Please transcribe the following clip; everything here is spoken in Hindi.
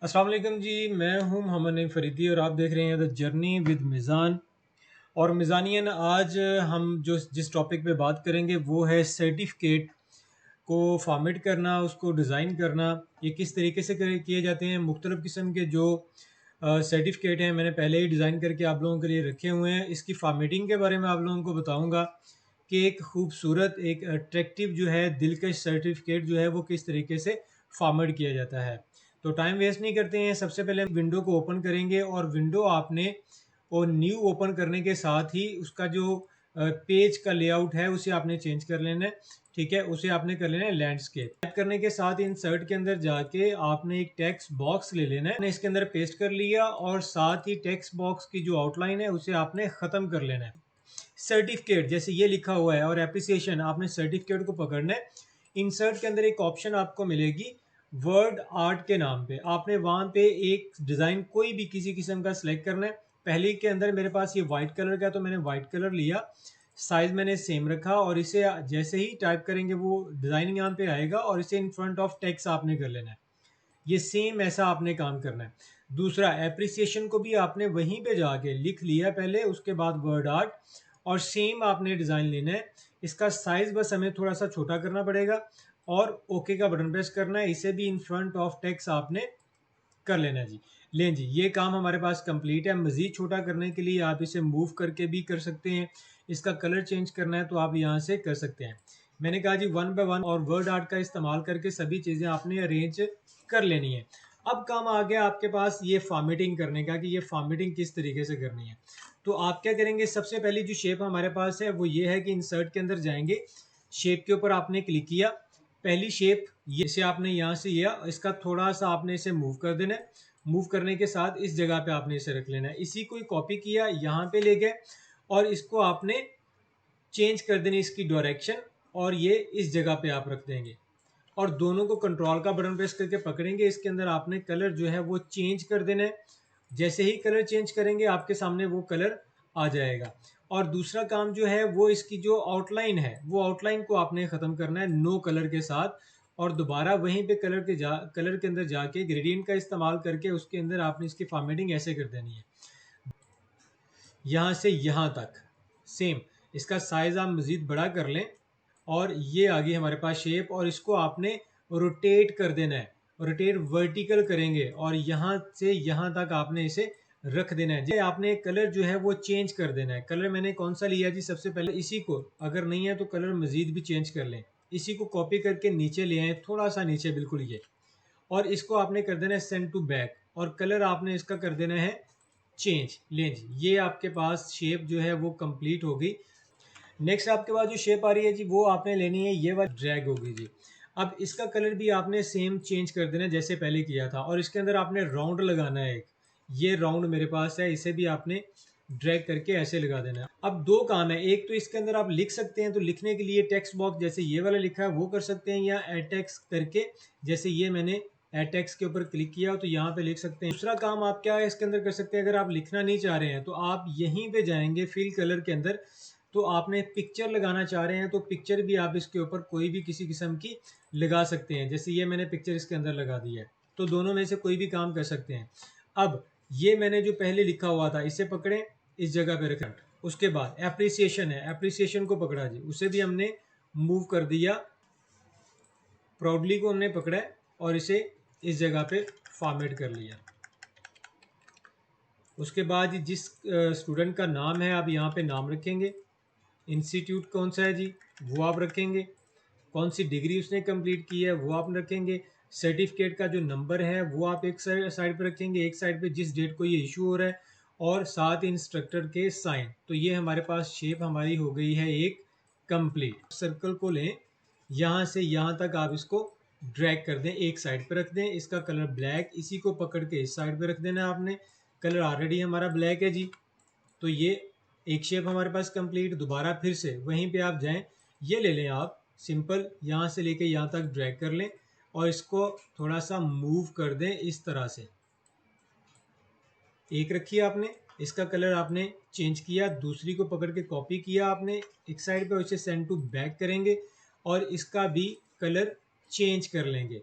अस्सलाम वालेकुम जी। मैं हूं मोहम्मद नईम फरीदी और आप देख रहे हैं द जर्नी विद मिज़ान। और मिज़ानियन, आज हम जो जिस टॉपिक पे बात करेंगे वो है सर्टिफिकेट को फॉर्मेट करना, उसको डिज़ाइन करना। ये किस तरीके से किए जाते हैं। मुख्तलिफ़ किस्म के जो सर्टिफिकेट हैं मैंने पहले ही डिज़ाइन करके आप लोगों के लिए रखे हुए हैं। इसकी फॉर्मेटिंग के बारे में आप लोगों को बताऊंगा कि एक खूबसूरत, एक अट्रैक्टिव जो है दिलकश सर्टिफिकेट जो है वो किस तरीके से फॉर्मेट किया जाता है। तो टाइम वेस्ट नहीं करते हैं, सबसे पहले हम विंडो को ओपन करेंगे और विंडो आपने और न्यू ओपन करने के साथ ही उसका जो पेज का लेआउट है उसे आपने चेंज कर लेना है। ठीक है, उसे आपने कर लेना है लैंडस्केप। टाइप करने के साथ इंसर्ट के अंदर जाके आपने एक टेक्स्ट बॉक्स ले लेना है, आपने इसके अंदर पेस्ट कर लिया और साथ ही टेक्स्ट बॉक्स की जो आउटलाइन है उसे आपने ख़त्म कर लेना है। सर्टिफिकेट जैसे ये लिखा हुआ है और एप्रिसिएशन, आपने सर्टिफिकेट को पकड़ना है। इंसर्ट के अंदर एक ऑप्शन आपको मिलेगी वर्ड आर्ट के नाम पे, आपने वहां पे एक डिज़ाइन कोई भी किसी किस्म का सिलेक्ट करना है। पहले के अंदर मेरे पास ये वाइट कलर का, तो मैंने वाइट कलर लिया, साइज मैंने सेम रखा और इसे जैसे ही टाइप करेंगे वो डिज़ाइन यहाँ पे आएगा और इसे इन फ्रंट ऑफ टेक्स्ट आपने कर लेना है। ये सेम ऐसा आपने काम करना है। दूसरा, एप्रिसिएशन को भी आपने वहीं पे जाके लिख लिया पहले, उसके बाद वर्ड आर्ट और सेम आपने डिज़ाइन लेना है। इसका साइज बस हमें थोड़ा सा छोटा करना पड़ेगा और ओके का बटन प्रेस करना है। इसे भी इन फ्रंट ऑफ टेक्स्ट आपने कर लेना है जी। लें जी, ये काम हमारे पास कंप्लीट है। मज़ीद छोटा करने के लिए आप इसे मूव करके भी कर सकते हैं। इसका कलर चेंज करना है तो आप यहाँ से कर सकते हैं। मैंने कहा जी वन बाय वन और वर्ड आर्ट का इस्तेमाल करके सभी चीज़ें आपने अरेंज कर लेनी है। अब काम आ गया आपके पास ये फॉर्मेटिंग करने का कि ये फॉर्मेटिंग किस तरीके से करनी है। तो आप क्या करेंगे, सबसे पहली जो शेप हमारे पास है वो ये है कि इंसर्ट के अंदर जाएंगे, शेप के ऊपर आपने क्लिक किया। पहली शेप ये से आपने यहाँ से लिया, इसका थोड़ा सा आपने इसे मूव कर देना है। मूव करने के साथ इस जगह पे आपने इसे रख लेना है। इसी को कॉपी किया, यहाँ पे ले गए और इसको आपने चेंज कर देनी इसकी डायरेक्शन और ये इस जगह पे आप रख देंगे और दोनों को कंट्रोल का बटन प्रेस करके पकड़ेंगे। इसके अंदर आपने कलर जो है वो चेंज कर देना है। जैसे ही कलर चेंज करेंगे आपके सामने वो कलर आ जाएगा। और दूसरा काम जो है वो इसकी जो आउटलाइन है वो आउटलाइन को आपने ख़त्म करना है नो कलर के साथ और दोबारा वहीं पे कलर के अंदर जाके ग्रेडियंट का इस्तेमाल करके उसके अंदर आपने इसकी फॉर्मेटिंग ऐसे कर देनी है, यहाँ से यहाँ तक सेम। इसका साइज़ आप मज़ीद बड़ा कर लें और ये आ गई हमारे पास शेप और इसको आपने रोटेट कर देना है। रोटेट वर्टिकल करेंगे और यहाँ से यहाँ तक आपने इसे रख देना है जी। आपने कलर जो है वो चेंज कर देना है। कलर मैंने कौन सा लिया जी, सबसे पहले इसी को, अगर नहीं है तो कलर मज़ीद भी चेंज कर लें। इसी को कॉपी करके नीचे ले आए, थोड़ा सा नीचे बिल्कुल ये, और इसको आपने कर देना है सेंड टू बैक और कलर आपने इसका कर देना है चेंज। लें जी, ये आपके पास शेप जो है वो कंप्लीट होगी। नेक्स्ट आपके पास जो शेप आ रही है जी वो आपने लेनी है, ये वाली ड्रैग होगी जी। अब इसका कलर भी आपने सेम चेंज कर देना है जैसे पहले किया था और इसके अंदर आपने राउंड लगाना है। एक ये राउंड मेरे पास है, इसे भी आपने ड्रैग करके ऐसे लगा देना है। अब दो काम है, एक तो इसके अंदर आप लिख सकते हैं, तो लिखने के लिए टेक्स्ट बॉक्स जैसे ये वाला लिखा है वो कर सकते हैं, या एड टेक्स्ट करके जैसे ये मैंने एड टेक्स्ट के ऊपर क्लिक किया तो यहाँ पे लिख सकते हैं। दूसरा काम आप क्या है इसके अंदर कर सकते हैं, अगर आप लिखना नहीं चाह रहे हैं तो आप यहीं पे जाएंगे फिल कलर के अंदर, तो आपने पिक्चर लगाना चाह रहे हैं तो पिक्चर भी आप इसके ऊपर कोई भी किसी किस्म की लगा सकते हैं। जैसे ये मैंने पिक्चर इसके अंदर लगा दी है, तो दोनों में से कोई भी काम कर सकते हैं। अब ये मैंने जो पहले लिखा हुआ था इसे पकड़ें, इस जगह पे रखें। उसके बाद एप्रिसिएशन है, एप्रिसिएशन को पकड़ा जी, उसे भी हमने मूव कर दिया, प्राउडली को हमने पकड़ा है और इसे इस जगह पे फॉर्मेट कर लिया। उसके बाद जिस स्टूडेंट का नाम है आप यहाँ पे नाम रखेंगे, इंस्टीट्यूट कौन सा है जी वो आप रखेंगे, कौन सी डिग्री उसने कंप्लीट की है वो आप रखेंगे, सर्टिफिकेट का जो नंबर है वो आप एक साइड पे रखेंगे, एक साइड पे जिस डेट को ये इशू हो रहा है और साथ इंस्ट्रक्टर के साइन। तो ये हमारे पास शेप हमारी हो गई है एक कंप्लीट। सर्कल को लें, यहाँ से यहाँ तक आप इसको ड्रैग कर दें, एक साइड पे रख दें। इसका कलर ब्लैक, इसी को पकड़ के इस साइड पे रख देना है आपने। कलर ऑलरेडी हमारा ब्लैक है जी, तो ये एक शेप हमारे पास कंप्लीट। दोबारा फिर से वहीं पे आप जाएं, ये ले लें आप सिंपल, यहाँ से लेके यहाँ तक ड्रैग कर लें और इसको थोड़ा सा मूव कर दें इस तरह से। एक रखी आपने, इसका कलर आपने चेंज किया, दूसरी को पकड़ के कॉपी किया आपने एक साइड पे, उसे सेंड टू बैक करेंगे और इसका भी कलर चेंज कर लेंगे।